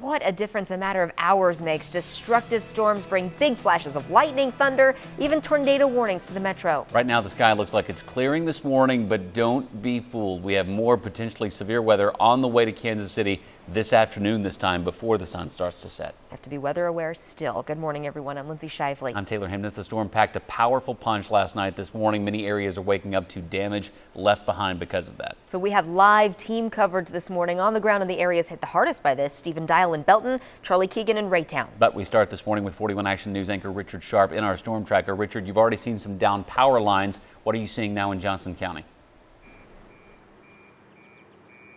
What a difference a matter of hours makes. Destructive storms bring big flashes of lightning, thunder, even tornado warnings to the metro. Right now, the sky looks like it's clearing this morning, but don't be fooled. We have more potentially severe weather on the way to Kansas City this afternoon, this time before the sun starts to set. Have to be weather aware still. Good morning, everyone. I'm Lindsay Shively. I'm Taylor Himnes. The storm packed a powerful punch last night. This morning, many areas are waking up to damage left behind because of that. So we have live team coverage this morning on the ground in the areas hit the hardest by this. Stephen Dial in Belton, Charlie Keegan in Raytown. But we start this morning with 41 Action News anchor Richard Sharp in our storm tracker. Richard, you've already seen some down power lines. What are you seeing now in Johnson County?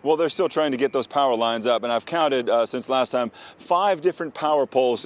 Well, they're still trying to get those power lines up, and I've counted since last time 5 different power poles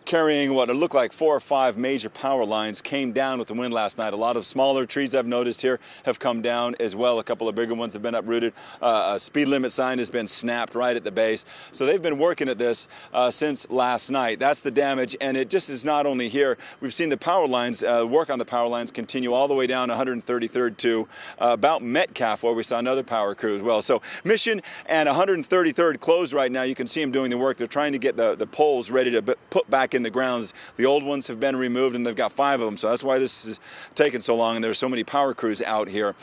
carrying what looked like 4 or 5 major power lines came down with the wind last night. A lot of smaller trees I've noticed here have come down as well. A couple of bigger ones have been uprooted. A speed limit sign has been snapped right at the base. So they've been working at this since last night. That's the damage, and it just is not only here. We've seen the power lines, work on the power lines continue all the way down 133rd to about Metcalf, where we saw another power crew as well. So Mission and 133rd closed right now. You can see them doing the work. They're trying to get the poles ready to put back in the grounds. The old ones have been removed, and they've got 5 of them. So that's why this is taking so long, and there's so many power crews out here.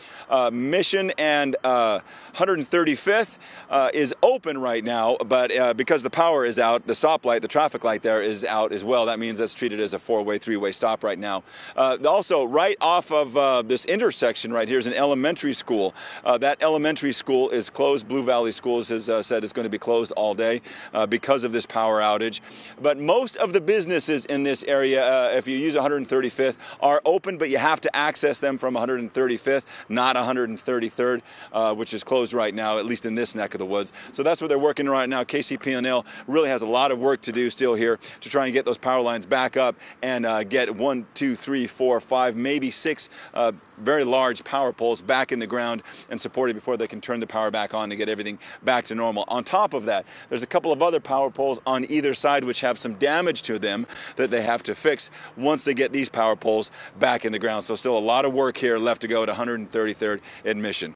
Mission and 135th is open right now, but because the power is out, the stoplight, the traffic light there is out as well. That means that's treated as a 4-way, 3-way stop right now. Also, right off of this intersection right here is an elementary school. That elementary school is closed. Blue Valley Schools has said it's going to be closed all day because of this power outage. But most of the businesses in this area, if you use 135th, are open, but you have to access them from 135th, not 133rd, which is closed right now, at least in this neck of the woods. So that's what they're working right now. KCP&L really has a lot of work to do still here to try and get those power lines back up and get 1, 2, 3, 4, 5, maybe 6 very large power poles back in the ground and supported before they can turn the power back on to get everything back to normal. On top of that, there's a couple of other power poles on either side which have some damage to them that they have to fix once they get these power poles back in the ground. So still a lot of work here left to go at 133rd and Mission.